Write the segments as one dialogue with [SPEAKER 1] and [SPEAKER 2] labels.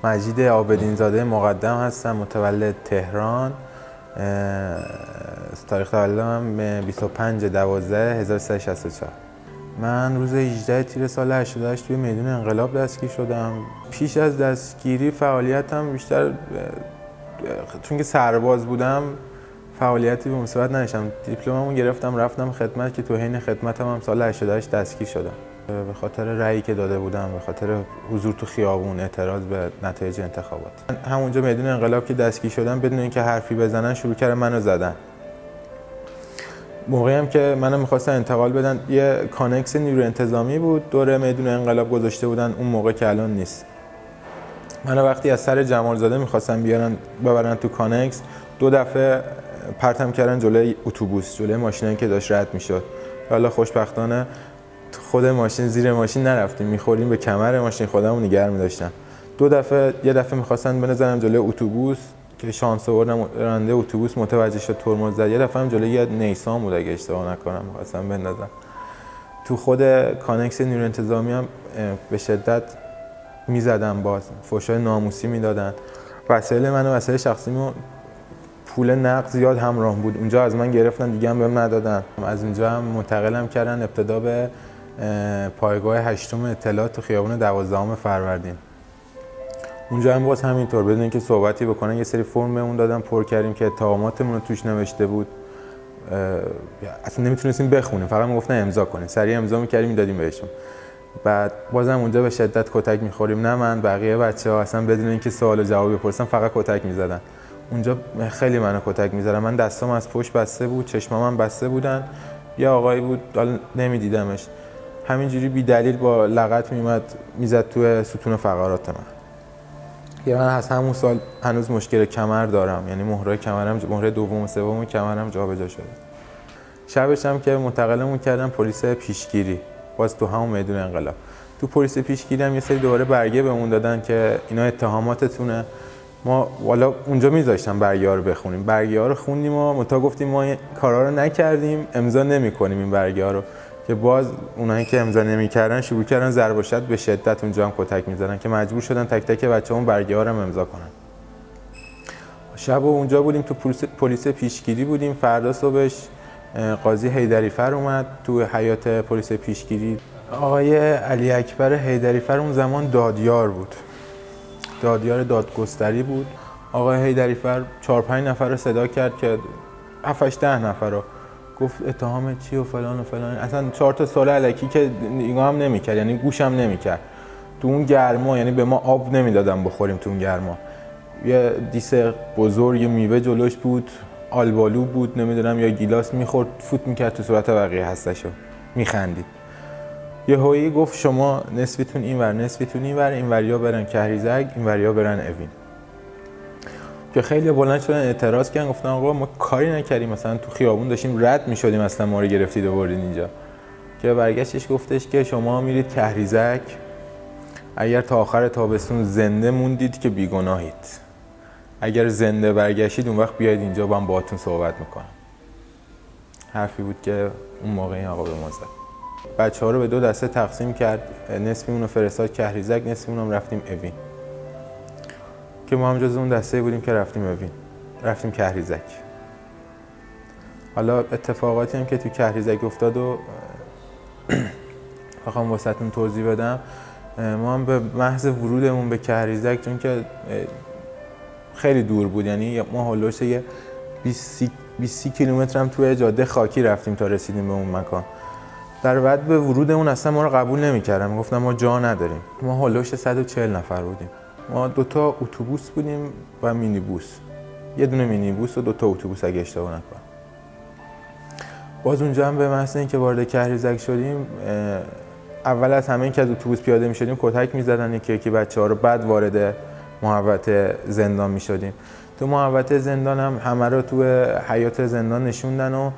[SPEAKER 1] مجید عابدین‌زاده مقدم هستم، متولد تهران. تاریخ تولدم 25/12/1364. من روز 18 تیر سال 88 توی میدون انقلاب دستگیر شدم. پیش از دستگیری فعالیتم بیشتر چون که سرباز بودم فعالیتی به مصیبت نداشتم. دیپلممو گرفتم رفتم خدمت که تو حین خدمتم هم سال 88 دستگیر شدم. به خاطر رأیی که داده بودم، به خاطر حضور تو خیابون، اعتراض به نتایج انتخابات. همونجا میدون انقلاب که دستگیر شدم بدون اینکه حرفی بزنن شروع کردن منو زدن. موقعی هم که منو می‌خواستن انتقال بدن یه کانکس نیروی انتظامی بود دور میدون انقلاب گذاشته بودن اون موقع که الان نیست. منو وقتی از سر جمالزاده می‌خواستن ببرن تو کانکس، 2 دفعه پرتم کردن جلوی اتوبوس، جلوی ماشینایی که داشت رد می‌شد. حالا خوشبختانه خود ماشین زیر ماشین نرفتیم، می‌خوریم به کمر ماشین، خودمون نگه می‌داشتم. 2 دفعه یه دفعه می‌خواستن بنزنم جلوی اتوبوس که شانس آوردم راننده اتوبوس متوجه شد ترمز زد. یه دفعه هم جلوی یه نیسان بود اگه اشتباه نکنم می‌خواستم بندازم. تو خود کانکس نیروی انتظامی هم به شدت می‌زدن، باز فحشای ناموسی میدادن. وسایل منو، وسایل شخصیمو، پول نقد زیاد همراه بود. اونجا از من گرفتن دیگه هم بهم ندادن. از اونجا هم منتقلم کردن ابتدا به پایگاه 8 اطلاعات تو خیابون 12 فروردین. اونجا هم باز همینطور بدون اینکه صحبتی بکنن یه سری فرم بهمون دادن، پر کردیم که اتهاماتمون رو توش نوشته بود. اصلا نمیتونستیم بخونیم، فقط میگفتن امضا کنین. سریع امضا می‌کردیم میدادیم بهشون. بعد بازم اونجا به شدت کتک می‌خوریم. نه من، بقیه بچه‌ها اصلا بدون اینکه سوال و جواب بپرسن فقط کتک می‌زدن. اونجا خیلی منو کتک می‌زدن. من دستام از پشت بسته بود، چشمام هم بسته بودن. یه آقایی بود حالا نمی‌دیدمش، همینجوری بی دلیل با لغت میزد توی ستون فقرات من. من از همون سال هنوز مشکل کمر دارم، یعنی مهرای کمرم، مهره دوم و سوم کمرم جابجا شده. شبش هم که منتقلمون کردن پلیس پیشگیری، باز تو همون میدون انقلاب. تو پلیس پیشگیری هم یه سری دوباره برگه بهمون دادن که اینا اتهاماتتونه. ما والا اونجا میذاشتن برگه‌ها رو بخونیم. برگه‌ها رو خوندیم و متا گفتیم ما این کارا رو نکردیم، امضا نمی‌کنیم این برگه‌ها رو. که باز اونایی که امضا نمی‌کردن شروع کردن ضرب و شتم به شدت اونجا هم کتک می‌زدن که مجبور شدن تک تک بچه‌مون برگه‌ها رو امضا کنن. شب اونجا بودیم، تو پلیس پیشگیری بودیم. فردا صبحش قاضی حیدری‌فر اومد تو حیاط پلیس پیشگیری. آقای علی اکبر حیدری‌فر اون زمان دادیار بود، دادیار دادگستری بود. آقای حیدری‌فر 4-5 نفر رو صدا کرد که 7-8-10 نفر رو گفت اتهام چی و فلان و فلان. اصلا 4 تا سوال الکی که نگاه هم نمی‌کرد، یعنی گوش هم نمی‌کرد. تو اون گرما، یعنی به ما آب نمیدادن بخوریم تو اون گرما. یه دیس بزرگ میوه جلوش بود، آلبالو بود، نمیدونم یا گیلاس می‌خورد، فوت می‌کرد تو صورت بقیه هستشو، می‌خندید. یهویی گفت شما نصفتون اینور، نصفتون اینور، اینوریا برن کهریزک، اینوریا برن اوین. که خیلی بلند شدن اعتراض کردن، گفتن آقا ما کاری نکردیم، مثلا تو خیابون داشتیم رد می‌شدیم، اصلا ما رو گرفتید و بردین اینجا. که برگشتش گفتش که شما میرید کهریزک، اگر تا آخر تابستون زنده موندید که بیگناهید، اگر زنده برگشتید اون وقت بیاید اینجا با هم باهاتون صحبت میکنم. حرفی بود که اون موقع این آقا به ما زد. بچه‌ها رو به 2 دسته تقسیم کرد، نصفمون رو فرستاد کهریزک، نصفمون هم رفتیم اوین. که ما هم جز اون دسته بودیم که رفتیم اوین، رفتیم کهریزک. حالا اتفاقاتی هم که تو کهریزک افتاد و بخوام واسهتون توضیح بدم، ما هم به محض ورودمون به کهریزک، چون که خیلی دور بود، یعنی ما هولوش یه 20 کیلومتر هم توی جاده خاکی رفتیم تا رسیدیم به اون مکان. در بعد به ورودمون اصلا ما رو قبول نمی‌کردن، گفتن ما جا نداریم. ما هولوش 140 نفر بودیم. ما 2 تا اتوبوس بودیم و مینیبوس، یه دونه مینیبوس و 2 تا اتوبوس اگه اشتباه نکنم. باز اونجا هم به محض اینکه وارد کهریزک شدیم، اول از همه این که از اتوبوس پیاده می‌شدیم کتک می‌زدن یکی یکی بچه‌ها رو، بعد وارد محوطه زندان می‌شدیم. تو محوطه زندان هم همه رو تو حیاط زندان نشوندن و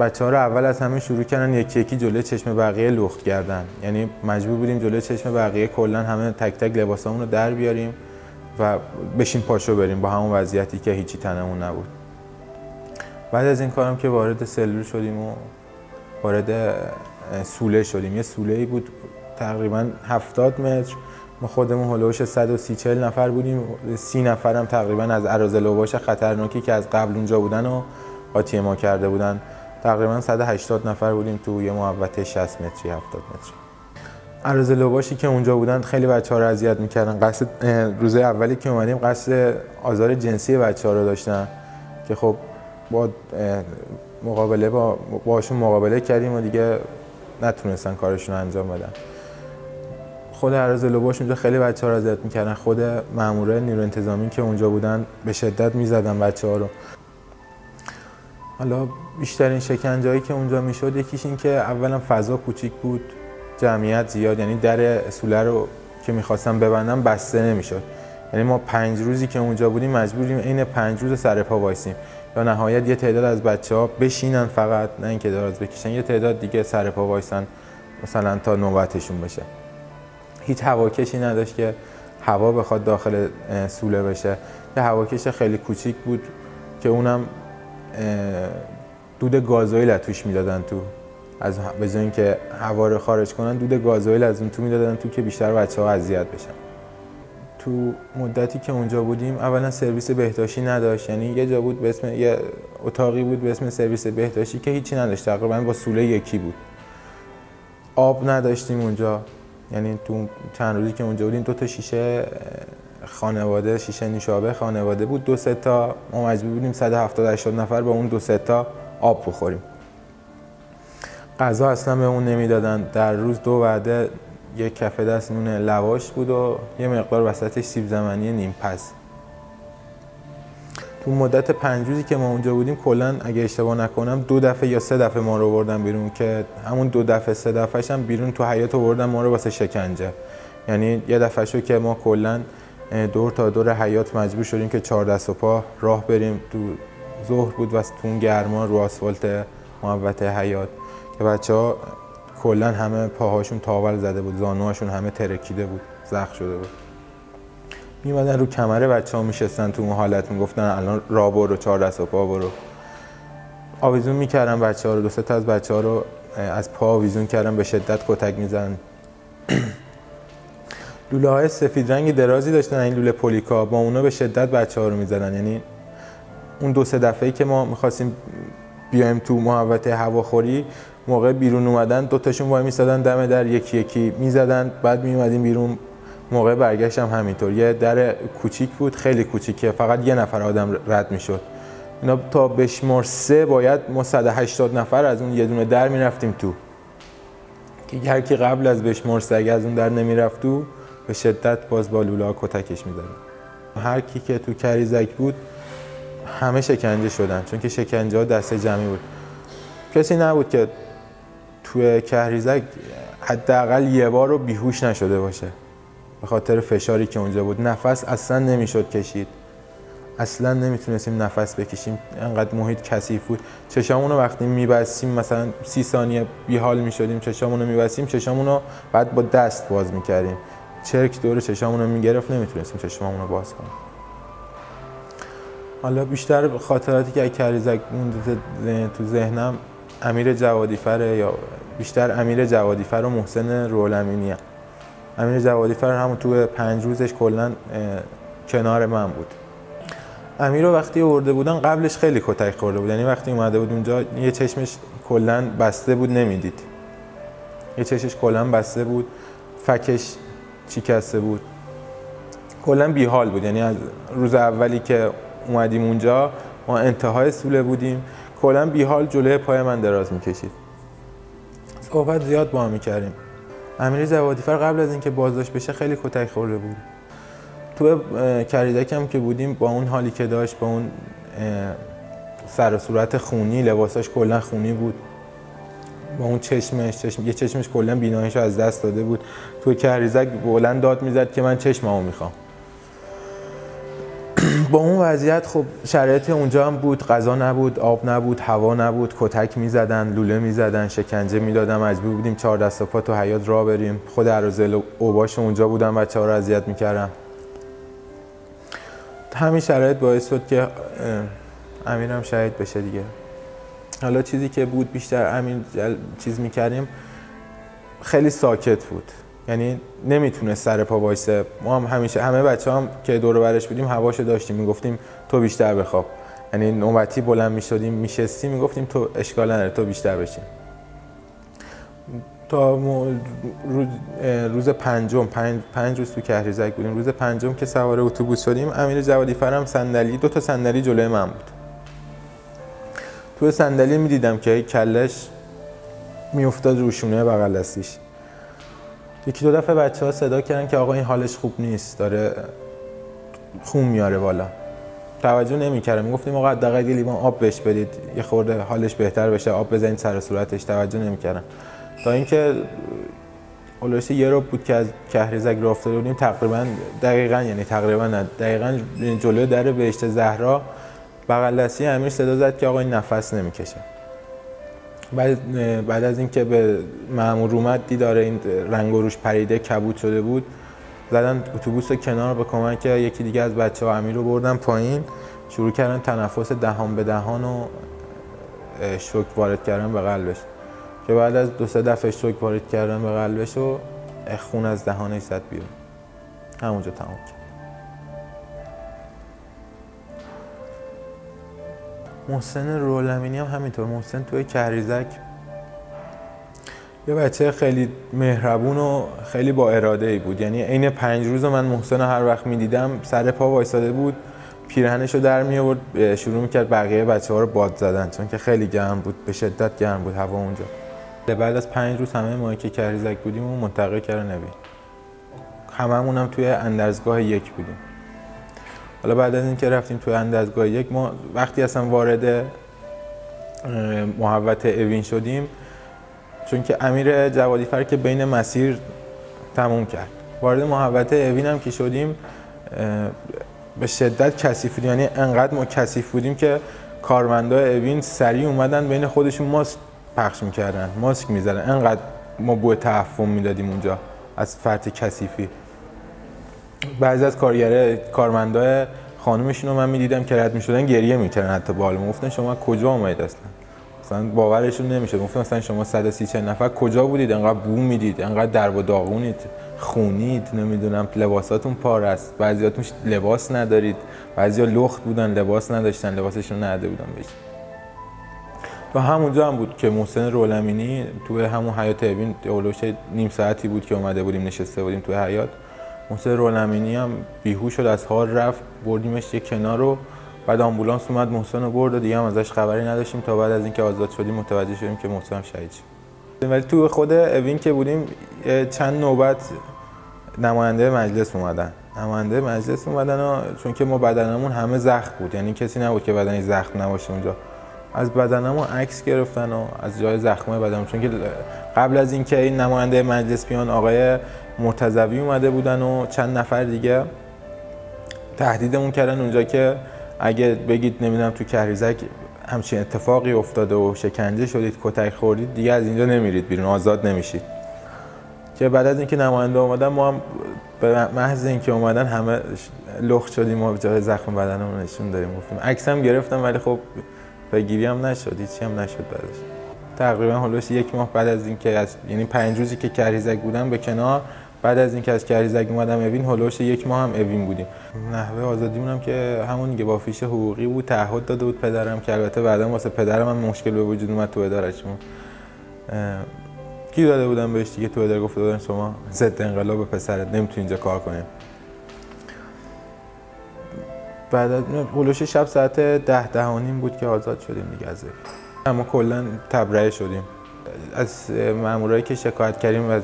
[SPEAKER 1] بچه‌ها رو اول از همه شروع کردن یکی یکی جلوی چشم بقیه لخت کردن. یعنی مجبور بودیم جلوی چشم بقیه کلا همه تک تک لباسامون رو در بیاریم و بشین پاشو بریم با همون وضعیتی که هیچی تنمون نبود. بعد از این کارم که وارد سلول شدیم و وارد سوله شدیم. یه سوله‌ای بود تقریباً 70 متر ما خودمون هلوش 130-140 نفر بودیم، 30 نفرم تقریبا از اراذل اوباش خطرناکی که از قبل اونجا بودن و قاطی ما کرده بودن. تقریبا 180 نفر بودیم تو یه محوطه 60 متری 70 متری. اراذل اوباشی که اونجا بودن خیلی بچه‌ها رو اذیت می‌کردن. قصد روز اولی که اومدیم قصد آزار جنسی بچه‌ها رو داشتن که خب با باشون مقابله کردیم و دیگه نتونستن کارشون رو انجام بدن. خود اراذل اوباش اونجا خیلی بچه‌ها رو اذیت می‌کردن. خود مامورای نیروی انتظامی که اونجا بودن به شدت می‌زدن بچه‌ها رو. حالا بیشترین شکنجه‌ای که اونجا میشد یکیش این که اولا فضا کوچیک بود، جمعیت زیاد، یعنی در سوله رو که می‌خواستن ببندن بسته نمی‌شد. یعنی ما 5 روزی که اونجا بودیم مجبوریم عین 5 روز سر پا وایسیم یا نهایت یه تعداد از بچه‌ها بشینن فقط، نه اینکه دراز بکشن، یه تعداد دیگه سر پا وایسن مثلا تا نوبتشون بشه. هیچ هواکشی نداشت که هوا بخواد داخل سوله بشه. یه هواکش خیلی کوچیک بود که اونم دود گازوئیل توش میدادن تو، از به جای اینکه هوا رو خارج کنن دود گازوئیل از اون تو میدادن تو که بیشتر بچه‌ها اذیت بشن. تو مدتی که اونجا بودیم اولا سرویس بهداشتی نداشت، یعنی یه جا بود به اسم یه اتاقی بود به اسم سرویس بهداشتی که هیچی نداشت، تقریبا با سوله یکی بود. آب نداشتیم اونجا، یعنی تو چند روزی که اونجا بودیم 2 تا شیشه خانواده، شیشه نوشابه خانواده بود، 2-3 تا ما مجبور بودیم 170-80 نفر با اون 2-3 تا آب بخوریم. غذا اصلا به اون نمیدادن. در روز 2 وعده یک کف دست نون لواش بود و یه مقدار وسطش سیب زمینی نیم پز. تو مدت 5 روزی که ما اونجا بودیم کلا اگه اشتباه نکنم 2 دفعه یا 3 دفعه ما رو آوردن بیرون که همون 2 دفعه 3 دفعه‌ش هم بیرون تو حیاط آوردن ما رو واسه شکنجه. یعنی یه دفعه شو که ما کلا دور تا دور حیاط مجبور شدیم که 4 دست و پا راه بریم، تو ظهر بود واسه تو اون گرما رو آسفالت محوطه حیاط که بچه‌ها کلا همه پاهاشون تاول زده بود، زانوهاشون همه ترکیده بود، زخم شده بود. میمدن رو کمر بچه‌ها میشستن تو اون حالت، میگفتن الان راه برو 4 دست و پا برو. آویزون میکردن بچه‌ها رو، 2-3 تا از بچه‌ها رو از پا آویزون کردن، به شدت کتک میزنن. لوله های سفید رنگ درازی داشتن، این لوله پولیکا، با اونا به شدت بچه‌ها رو میزدن. یعنی اون 2-3 دفعه‌ای که ما می‌خواستیم بیایم تو محوطه هواخوری، موقع بیرون اومدن 2 تاشون وای میسادن دم در، یکی یکی میزدن، بعد میومدیم بیرون. موقع برگشت هم همینطور، یه در کوچیک بود، خیلی کوچیکه، فقط یه نفر آدم رد میشد. اینا تا بشمار 3 باید ما 180 نفر از اون یه دونه در میرفتیم تو، که هر کی قبل از بشمار 3 اگه از اون در نمیرفت تو به شدت باز با لوله ها کتکش میزدن. هر کی که تو کریزک بود همه شکنجه شدن، چون که شکنجه ها دسته جمعی بود. کسی نبود که توی کریزک حداقل یه بار رو بیهوش نشده باشه به خاطر فشاری که اونجا بود. نفس اصلا نمیشد کشید، اصلا نمیتونستیم نفس بکشیم، انقدر محیط کثیف بود. چشامونو وقتی میبستیم مثلا 30 ثانیه بیحال میشدیم، چشامونو میبستیم، چشامونو بعد با دست باز میکردیم، چرک دور چشامونو میگرفت، نمیتونستیم چشامونو باز کنیم. حالا بیشتر خاطراتی که از کریزک مونده تو ذهنم امیر جوادیفر، یا بیشتر امیر جوادیفر و محسن رولمینی. امیر جوادیفر همون تو 5 روزش کلا کنار من بود. امیر رو وقتی آورده بودن قبلش خیلی کتک خورده بود، یعنی وقتی اومده بود اونجا یه چشمش کلا بسته بود، نمیدید، یه چشمش کلا بسته بود، فکش شکسته بود، کلا بیحال بود. یعنی از روز اولی که اومدیم اونجا ما انتهای سوله بودیم، کلا بیحال جلوی پای من دراز میکشید. صحبت زیاد با هم میکردیم. امیر جوادیفر قبل از اینکه بازداشت بشه خیلی کتک خورده بود. تو کریزک هم که بودیم با اون حالی که داشت، با اون سر و صورت خونی، لباساش کلا خونی بود، با اون یه چشمش کلا بیناییشو از دست داده بود. تو کریزک بلند داد میزد که من چشممو میخوام. با اون وضعیت خب شرایط اونجا هم بود، غذا نبود، آب نبود، هوا نبود، کتک میزدن، لوله میزدن، شکنجه میدادن، مجبور بودیم 4 دست و پا تو حیاط راه بریم. خود اراذل اوباش اونجا بودن، بچه‌ها رو اذیت میکردن. همین شرایط باعث شد که امیرم شهید بشه دیگه. حالا چیزی که بود بیشتر امیر چیز میکردیم، خیلی ساکت بود، یعنی نمیتونه سر پا وایسه. ما هم همیشه همه بچه‌ها هم که دور و برش بودیم هواشو داشتیم، میگفتیم تو بیشتر بخواب. یعنی نوبتی بلند میشدیم میشستیم میگفتیم تو اشکال نداره تو بیشتر بشین. تا روز پنج روز تو کهریزک بودیم. روز پنجم که سوار اتوبوس شدیم، امیر جوادی فرم دو تا صندلی جلوی من بود. تو صندلی میدیدم که کلش میافتاد رو شونه بغل دستیش. یکی دو دفعه بچه‌ها صدا کردن که آقا این حالش خوب نیست، داره خون میاره بالا. توجه نمی‌کردم. میگفتیم آقا حداقل یه لیوان آب بهش بدید، یه خورده حالش بهتر بشه، آب بزنید سر صورتش. توجه نمی‌کردم. تا اینکه اولش یه رو بود که از کهریزک راه افتاده بودیم، دقیقاً جلوی در بهشت زهرا بغل دستی امیر صدا زد که آقا این نفس نمی‌کشه. بعد از اینکه به مأمور اومد دید داره این رنگ و روش پریده کبود شده بود، زدن اتوبوس کنار به کمک یکی دیگه از بچه‌ها امیر رو بردن پایین، شروع کردن تنفس دهان به دهان و شوک وارد کردن به قلبش که بعد از 2-3 دفعه شوک وارد کردن به قلبش و خون از دهانش زد بیرون. همونجا تمام کرد. محسن رولمینی هم همینطور. محسن توی کهریزک یه بچه خیلی مهربون و خیلی با اراده ای بود. یعنی عین 5 روز من محسن رو هر وقت می‌دیدم سر پا وایساده بود، پیرهنش رو در می آورد، شروع می‌کرد بقیه بچه‌ها رو باد زدن، چون که خیلی گرم بود، به شدت گرم بود هوا اونجا. بعد از 5 روز همه ما که کهریزک بودیم و منتقل کردن اوین. هممون هم توی اندرزگاه 1 بودیم. حالا بعد از اینکه رفتیم توی اندرزگاه 1، ما وقتی اصلا وارد محوطه اوین شدیم، چون که امیر جوادیفر که بین مسیر تموم کرد، وارد محوطه اوین هم که شدیم به شدت کثیف بود. یعنی انقدر ما کثیف بودیم که کارمندای اوین سریع اومدن بین خودشون ماسک پخش میکردن، ماسک میزدن. انقدر ما بوی تعفن میدادیم اونجا از فرط کثیفی. بعضی از کارمندای خانومشون رو من میدیدم که رد میشدن گریه میکردن، حتی با حالم گفتن شما کجا اومدید اصلا باورشون نمیشد. گفتم مثلا شما 130 نفر کجا بودید؟ انقدر بو میدید، انقدر درب و داغونید، خونید، نمیدونم لباساتون پاره است، بعضیاتون لباس ندارید، بعضیا لخت بودن لباس نداشتن، لباسشون نداده بودن بهش. تا همونجا هم بود که محسن رولمینی توی همون حیاط اوین، اولش نیم ساعتی بود که اومده بودیم نشسته بودیم توی حیاط. محسن رولمینی هم بیهوش شد، از حال رفت، بردیمش یه کنار رو، بعد آمبولانس اومد محسن رو برد و دیگه هم ازش خبری نداشتیم تا بعد از اینکه آزاد شدیم متوجه شدیم که محسن هم شهید شد. ولی تو خود اوین که بودیم چند نوبت نماینده مجلس اومدن و چون که ما بدنمون همه زخم بود، یعنی کسی نبود که بدنش زخم نباشه اونجا، از بدنمون عکس گرفتن و از جای زخمای بدنمون، چون که قبل از اینکه این نماینده مجلس بیان آقای مرتضوی اومده بودن و چند نفر دیگه تهدیدمون کردن اونجا که اگه بگید نمیدونم تو کهریزک همچین اتفاقی افتاده و شکنجه شدید، کتک خوردید، دیگه از اینجا نمیرید بیرون، آزاد نمیشید. که بعد از اینکه نماینده اومدن ما هم به محض اینکه اومدن همه لخت شدیم و جای زخم بدنمون نشون دادیم، گفتیم عکس هم گرفتم ولی خب پیگیری هم نشد، هیچی هم نشد. بعدش تقریبا هولوش 1 ماه بعد از اینکه یعنی 5 روزی که کهریزک بودم به کنار، بعد از اینکه از کهریزک اومدم اوین، هولوش 1 ماه هم اوین بودیم. نحوه آزادیمون هم که همون دیگه با فیش حقوقی بود، تعهد داده بود پدرم، که البته بعدا واسه پدرم هم مشکل به وجود اومد تو ادارهشون. کی داده بودم بهش دیگه تو اداره، گفته بودن شما ضد انقلاب پسرت، نمیتونی اینجا کار کنی. بعد از هولوش شب ساعت 10-10:30 بود که آزاد شدیم دیگه از اما کلا تبرئه شدیم. از مامورایی که شکایت کردیم، از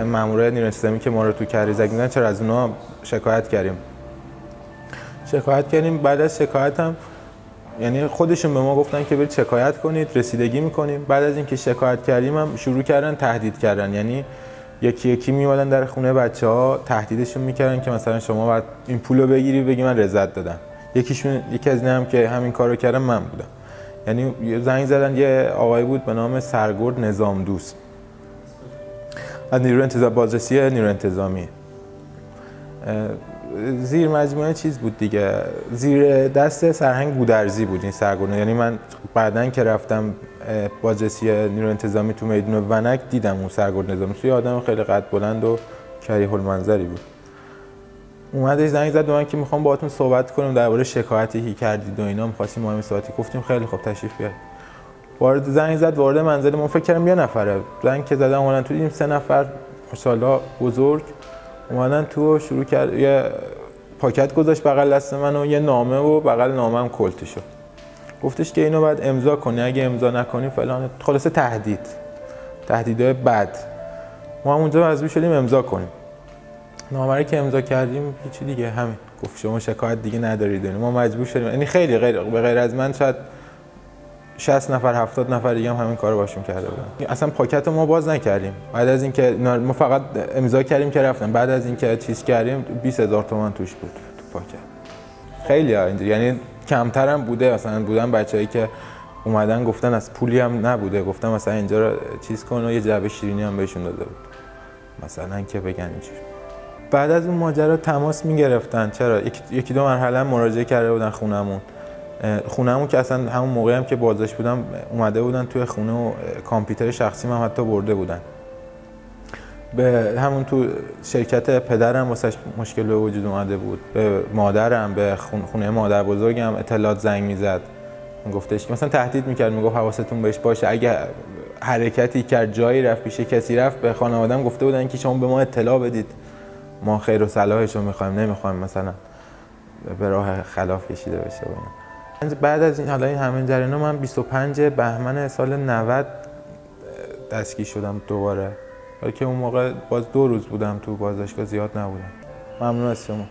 [SPEAKER 1] مامورای نیروی انتظامی که ما رو تو کهریزک میدن، چرا از اونها شکایت کردیم. بعد از شکایت هم یعنی خودشون به ما گفتن که برید شکایت کنید، رسیدگی میکنیم. بعد از اینکه شکایت کردیم هم شروع کردن تهدید کردن، یعنی یکی یکی میومدن در خونه بچه‌ها تهدیدشون میکردن که مثلا شما باید این پولو بگیری بگی من رضایت دادم. یکی از اینا هم که همین کارو کردم من بودم. یعنی زنگ زدن، یه آقای بود به نام سرگرد نظام دوست از نیروی انتظامی، بازرسی نیروی انتظامی. زیر مجموعه چیز بود دیگه، زیر دست سرهنگ گودرزی بود این سرگرده. یعنی من بعدن که رفتم بازرسی نیروی انتظامی تو میدون ونک دیدم اون سرگرده نظامی، توی آدم خیلی قد بلند و کریه المنظری بود. اومدش زنگ زد به من که میخوام باهاتون صحبت کنم درباره شکایتی که کردید و اینا، می‌خواستیم مهم صحبتی. گفتیم خیلی خوب تشریف بیارید. وارد زنگ زد وارد منزل ما، فکر کردم یه نفره. زنگ که زدم اومدن تو، دیدیم 3 نفر ماشاءالله بزرگ اومدن تو، شروع کرد یه پاکت گذاشت بغل دست من و یه نامه و بغل نامه‌ام کلت شد. گفتش که اینو باید امضا کنی، اگه امضا نکنی فلان، خلاصه تهدیدهای بد. ما هم اونجا مجبور شدیم امضا کنیم. نامه که امضا کردیم هیچی دیگه، همین گفت شما شکایت دیگه ندارید. ما مجبور شدیم، یعنی خیلی به غیر از من شاید 60 نفر 70 نفر دیگه هم همین کارو باشون کرده بودن. اصلا پاکت رو ما باز نکردیم. بعد از اینکه ما فقط امضا کردیم که رفتم، بعد از اینکه چیز کردیم 20,000 تومان توش بود تو پاکت. خیلی اینجوری، یعنی کمتر هم بوده. مثلا بودن بچه‌ای که اومدن گفتن از پولی هم نبوده، گفتن مثلا اینجا رو چیز کن و یه جعبه شیرینی هم بهشون داده بود مثلا که بگن اینجوری. بعد از اون ماجرا تماس می‌گرفتن. چرا یکی دو مرحله مراجعه کرده بودن خونمون که اصلا همون موقعی هم که بازداشت بودم اومده بودن توی خونه و کامپیوتر شخصی من حتی برده بودن. به همون تو شرکت پدرم واسش مشکل به وجود اومده بود، به مادرم، به خونه مادر بزرگم اطلاعات زنگ میزد، گفتش که مثلا تهدید میکرد، میگفت حواستون بهش باشه، اگه حرکتی کرد جایی رفت پیش کسی رفت، به خانواده‌ام گفته بودن که شما به ما اطلاع بدید، ما خیر و صلاحش رو میخوایم، نمیخوایم مثلا به راه خلاف کشیده بشه. بعد از این این همه جریانا من 25 بهمن سال 90 دستگیر شدم دوباره، که اون موقع باز 2 روز بودم تو بازداشتگاه، زیاد نبودم. ممنون از شما.